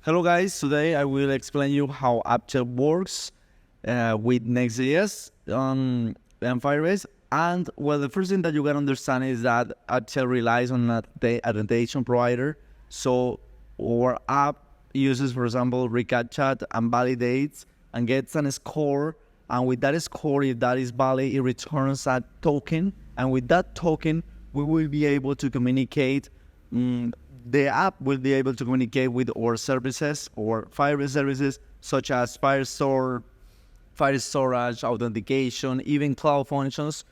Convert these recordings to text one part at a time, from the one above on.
Hello guys, today I will explain you how Appcheck works with Nextjs and Firebase. And well, the first thing that you gotta understand is that Appcheck relies on the authentication provider. So our app uses, for example, reCAPTCHA and validates and gets a score. And with that score, if that is valid, it returns a token. And with that token, we will be able to communicate. The app will be able to communicate with our services or Firebase services such as Firestore, file storage, authentication, even cloud functions.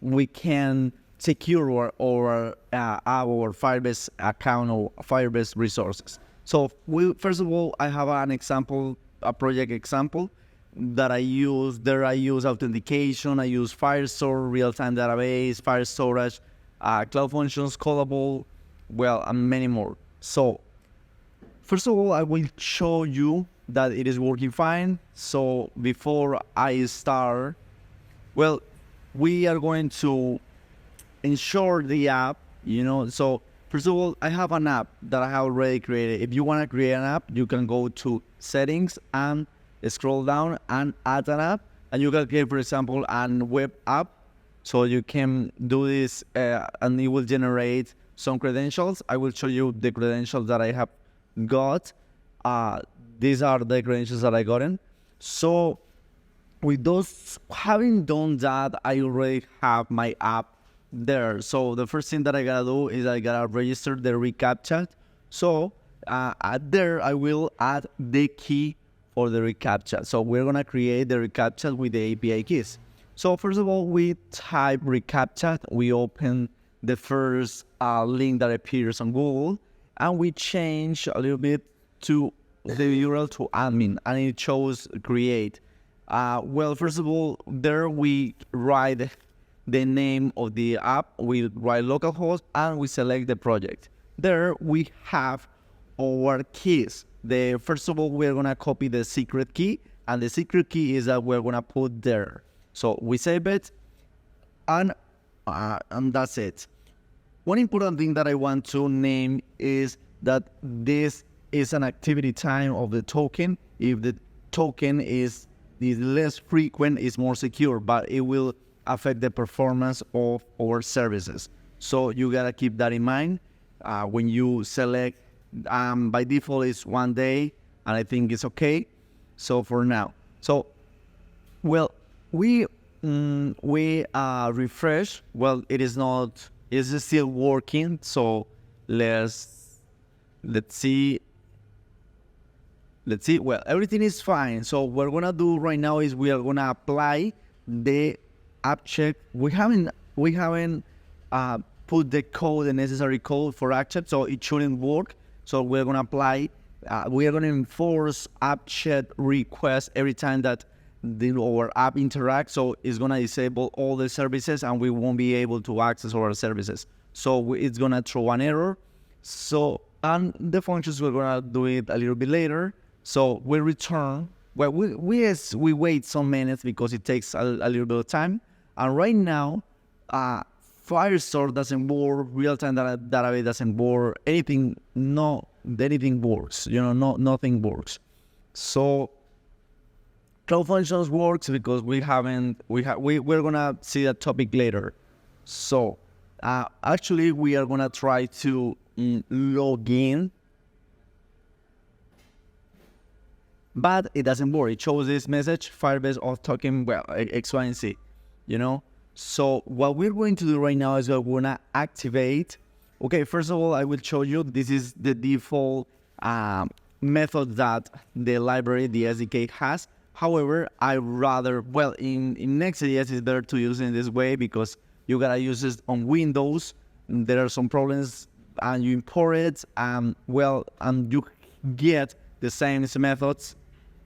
We can secure our Firebase account or Firebase resources. So first of all, I have an example, a project example that I use. There I use authentication, I use Firestore, real-time database, file storage, cloud functions, callable, well, and many more. So first of all, I will show you that it is working fine. So before I start, well, we are going to ensure the app, So first of all, I have an app that I have already created. If you want to create an app, you can go to settings and scroll down and add an app. And you can create, for example, an web app. So you can do this and it will generate some credentials. I will show you the credentials that I have got. These are the credentials that I gotten. So with those, having done that, I already have my app there. So the first thing that I gotta do is I gotta register the reCAPTCHA. So there I will add the key for the reCAPTCHA. So we're gonna create the reCAPTCHA with the API keys. So first of all, we type reCAPTCHA. We open the first link that appears on Google, and we change a little bit to the URL to admin, and it shows create. Well, first of all, there we write the name of the app, we write localhost, and we select the project. There we have our keys. First of all, we're gonna copy the secret key, and the secret key is that we're gonna put there. So we save it, and that's it. One important thing that I want to name is that this is an activity time of the token. If the token is less frequent, it's more secure, but it will affect the performance of our services. So you gotta keep that in mind when you select. By default, it's 1 day, and I think it's okay. So for now, well, we refresh. Well, it is not. It's still working. So let's see. Well, everything is fine. So what we're gonna do right now is we are gonna apply the Appcheck. We haven't put the necessary code for Appcheck, so it shouldn't work. So we're gonna apply. We are gonna enforce Appcheck request every time that our app interacts. So it's gonna disable all the services, and we won't be able to access our services. So it's gonna throw an error. So and the functions, we're gonna do it a little bit later. So we return. Well, we wait some minutes because it takes a little bit of time. And right now, Firestore doesn't work. Real-time database doesn't work. Anything works. Nothing works. So cloud functions works because we're gonna see that topic later. So actually, we are gonna try to log in. But it doesn't work. It shows this message, Firebase auth token, well, X, Y, and Z, So what we're going to do right now is we're going to activate. Okay, first of all, I will show you, this is the default method that the library, the SDK has. However, in Nextjs, it's better to use it in this way because you got to use it on Windows. There are some problems, and you import it, and you get the same methods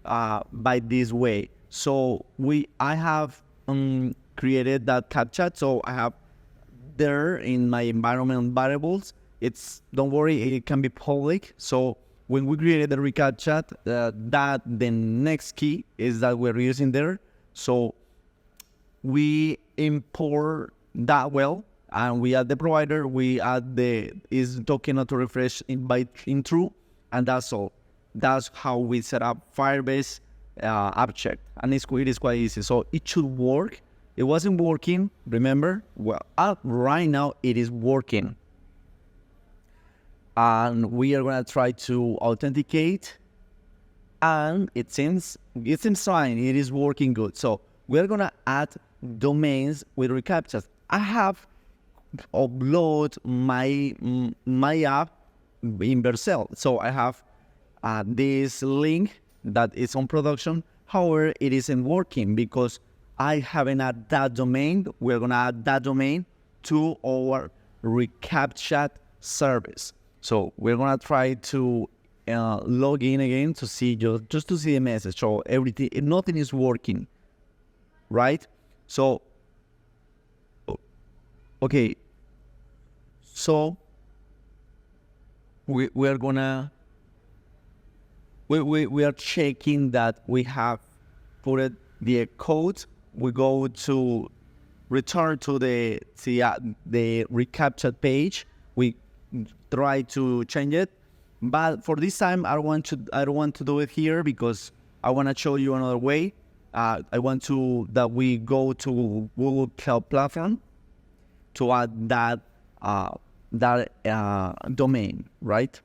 by this way. So I have created that CAPTCHA. So I have there in my environment variables. Don't worry, it can be public. So when we created the reCAPTCHA, the next key is that we're using there. So we import that and we add the provider. We add is token auto refresh in true. and that's all. That's how we set up Firebase Appcheck, and it is quite easy. So it should work. It wasn't working, remember? Well, right now it is working. And we are gonna try to authenticate, and it seems fine. It is working good. So we're gonna add domains with reCAPTCHAs. I have upload my app in Vercel, so I have this link that is on production. However, it isn't working because I haven't added that domain. We're gonna add that domain to our reCAPTCHA service. So we're gonna try to log in again to see just to see the message. So everything, nothing is working, right? So okay, so we are checking that we have put it, the code. We go to return to the reCAPTCHA page. We try to change it, but for this time I don't want to do it here because I want to show you another way. I want that we go to Google Cloud Platform to add that domain, right?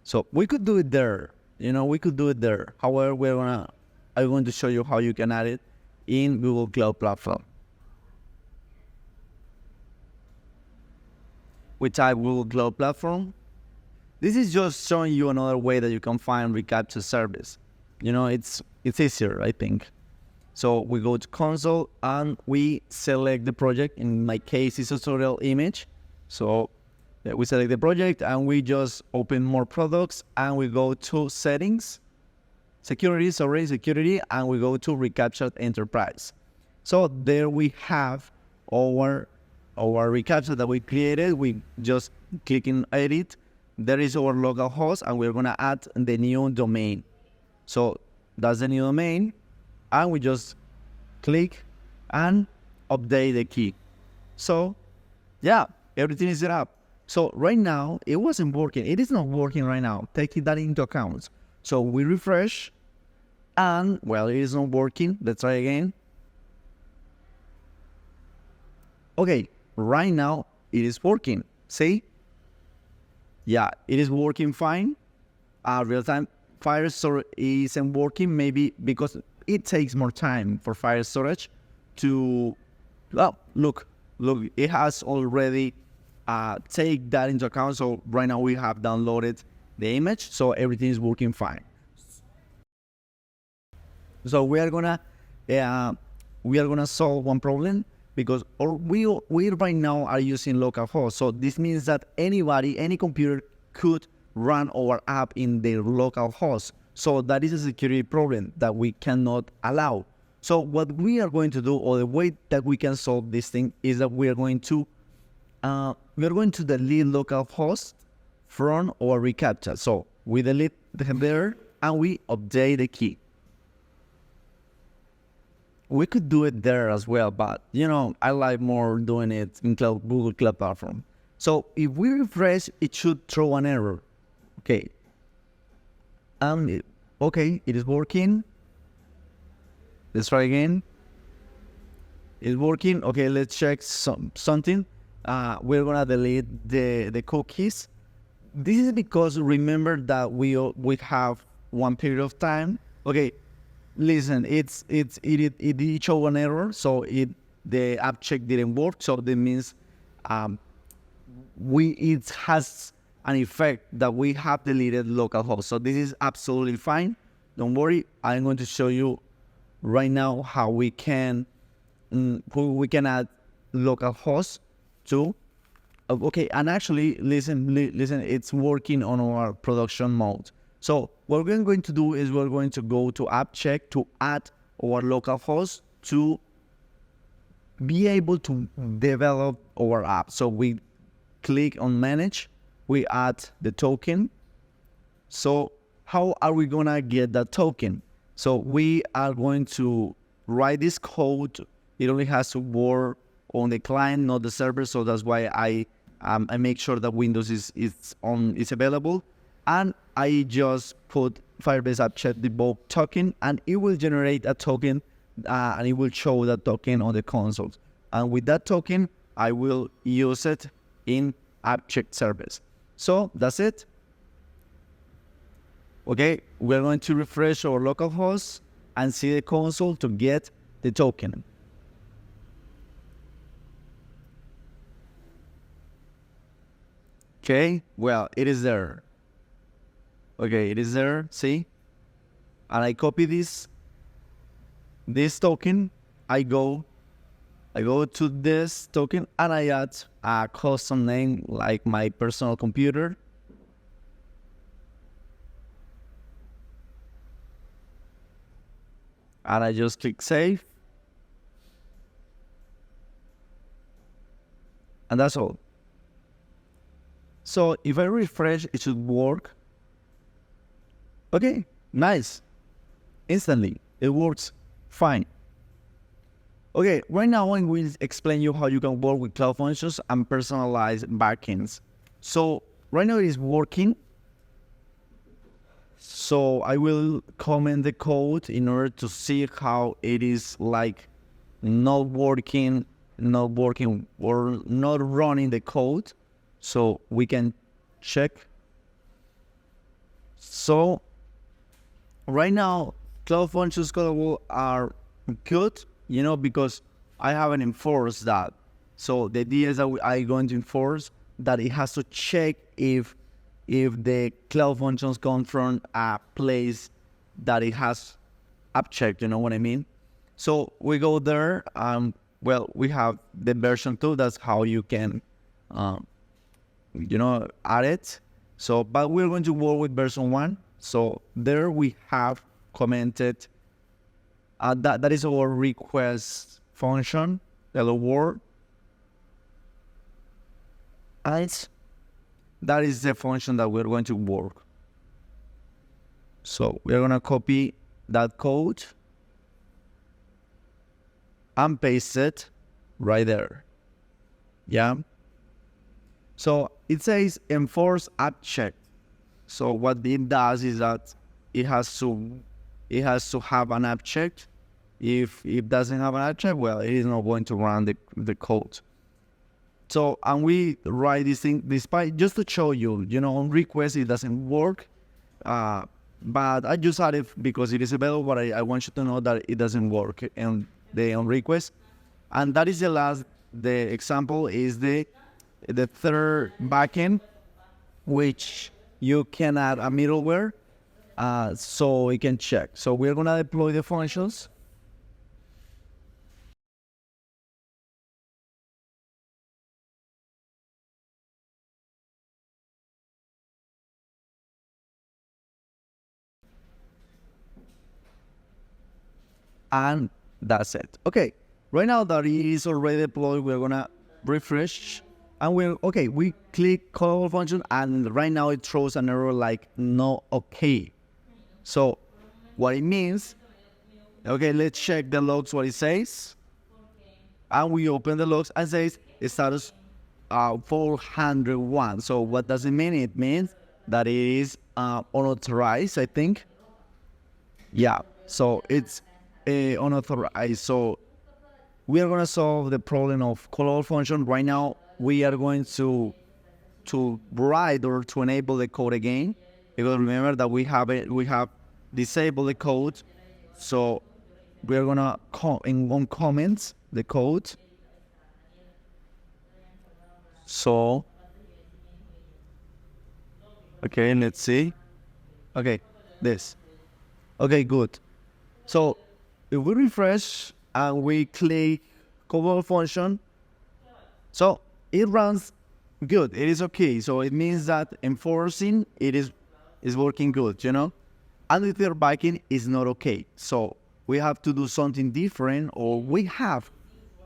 So we could do it there. We could do it there. However, I'm going to show you how you can add it in Google Cloud Platform. We type Google Cloud Platform. This is just showing you another way that you can find reCAPTCHA service. It's easier, I think. So we go to console and we select the project. In my case, it's a tutorial image. So we select the project and we just open more products and we go to settings, security, and we go to reCAPTCHA Enterprise. So there we have our reCAPTCHA that we created. We just click in edit. There is our local host and we're gonna add the new domain. So that's the new domain, and we just click and update the key. So yeah, everything is set up. So right now it wasn't working. It is not working right now, taking that into account. So we refresh and well, it is not working. Let's try again. Okay, right now it is working. See? Yeah, it is working fine. Real-time file storage isn't working, maybe because it takes more time for file storage to, well, look, it has already take that into account. So right now we have downloaded the image, so everything is working fine. So we are gonna solve one problem, because we right now are using localhost. So this means that any computer could run our app in their local host. So that is a security problem that we cannot allow. So what we are going to do, or the way that we can solve this thing, is that we are going to delete localhost from our reCAPTCHA. So we delete there and we update the key. We could do it there as well, but I like more doing it in Google Cloud Platform. So if we refresh, it should throw an error. Okay. Okay, it is working. Let's try again. It's working. Okay, let's check something. We're gonna delete the cookies. This is because remember that we have one period of time. Okay, listen, it did show an error, so the Appcheck didn't work. So that means it has an effect that we have deleted localhost. So this is absolutely fine. Don't worry. I'm going to show you right now how we can add localhost to. Okay, and actually, listen, it's working on our production mode. So what we're going to do is we're going to go to Appcheck to add our localhost to be able to develop our app. So we click on manage, we add the token. So how are we gonna get that token? So we are going to write this code. It only has to work on the client, not the server. So that's why I make sure that Windows is available. and I just put Firebase Appcheck debug token, and it will generate a token, and it will show that token on the console. And with that token, I will use it in Appcheck service. So that's it. Okay, we're going to refresh our localhost and see the console to get the token. Okay, well, it is there. Okay, it is there, see? And I copy this token, I go to this token and I add a custom name like my personal computer. And I just click save. And that's all. So if I refresh, it should work. Okay, nice. Instantly, it works fine. Okay, right now I will explain you how you can work with Cloud Functions and personalize backends. So right now it is working. So I will comment the code in order to see how it is like not working or not running the code. So we can check. So right now, Cloud Functions callable are good, you know, because I haven't enforced that. So the idea is that I'm going to enforce that it has to check if the Cloud Functions come from a place that it has Appcheck, you know what I mean? So we go there. Well, we have the version 2. That's how you can, you know, add it. So, but we're going to work with version 1. So there we have commented that is our request function, hello world. And that is the function that we're going to work. So we're going to copy that code and paste it right there. Yeah. So it says enforce Appcheck. So what it does is that it has to have an Appcheck. If it doesn't have an Appcheck, well, it is not going to run the code. So, and we write this thing despite, just to show you, you know, on request it doesn't work. But I just add it because it is available, but I want you to know that it doesn't work on request. And that is the example is the third backend, which you can add a middleware, so we can check. So we're gonna deploy the functions. And that's it. Okay, right now that it is already deployed, we're gonna refresh. And we click call function, and right now it throws an error like no okay. So what it means, okay, let's check the logs, what it says. And we open the logs and says status 401. So what does it mean? It means that it is unauthorized, I think. Yeah, so it's unauthorized. So we are gonna solve the problem of call function. Right now we are going to write or to enable the code again, because remember that we have disabled the code. So we are gonna on comments the code. So okay, let's see. Okay, this. Okay, good. So if we refresh and we click call function, so it runs good. It is okay. So it means that enforcing it is working good, you know. And the third backend is not okay. So we have to do something different, or we have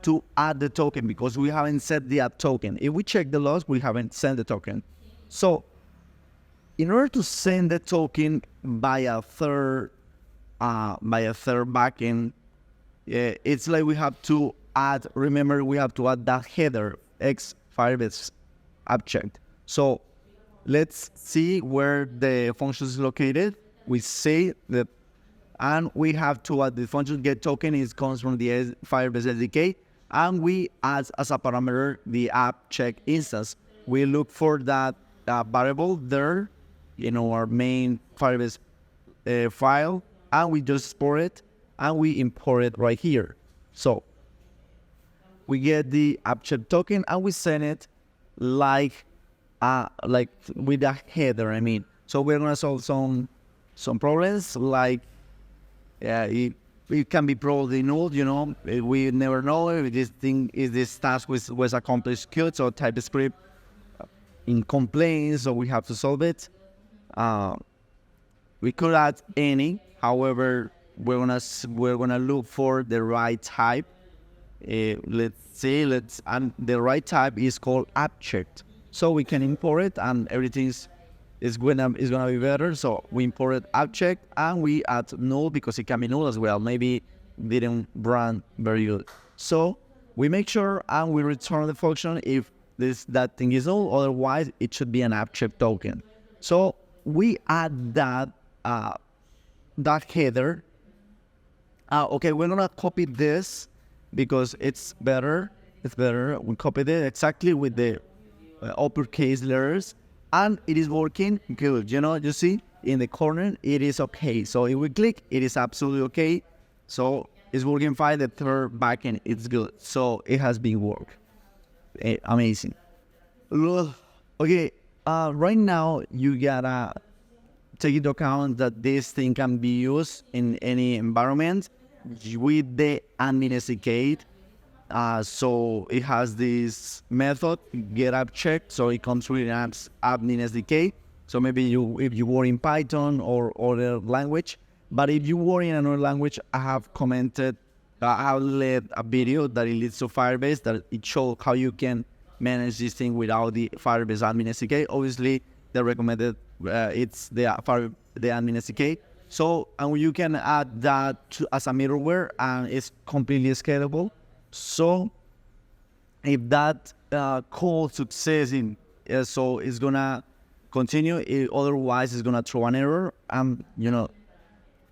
to add the token because we haven't set the add token. If we check the logs, we haven't sent the token. So in order to send the token by a third backend, it's like we have to add. Remember, we have to add that header X Firebase Appcheck. So let's see where the function is located. We say that, and we have to add the function get token. It comes from the Firebase SDK, and we add as a parameter the Appcheck instance. We look for that variable there in our main Firebase file, and we just export it, and we import it right here. So we get the Appcheck token, and we send it like with a header. I mean, so we're gonna solve some problems like it can be probably null. You know, we never know if this task was accomplished good. So TypeScript in complaints, so we have to solve it. We could add any, however, we're gonna look for the right type. And the right type is called Appcheck. So we can import it, and everything is gonna be better. So we imported Appcheck, and we add null because it can be null as well. Maybe didn't run very good. So we make sure and we return the function if that thing is null. Otherwise, it should be an Appcheck token. So we add that header. Okay, we're gonna copy this because it's better. We copied it exactly with the uppercase letters, and it is working good. You know, you see in the corner, it is okay. So if we click, it is absolutely okay. So it's working fine. The third backend, it's good. So it has been work. Amazing. Okay, right now you gotta take into account that this thing can be used in any environment with the admin SDK. So it has this method get Appcheck, so it comes with an admin SDK. So maybe if you were in Python or other language, but if you were in another language, I have commented, I have led a video that it leads to Firebase that it shows how you can manage this thing without the Firebase admin SDK. Obviously, the recommended it's the admin SDK. So and you can add that as a middleware, and it's completely scalable. So if that call success so it's gonna continue. Otherwise, it's gonna throw an error, and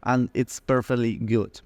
and it's perfectly good.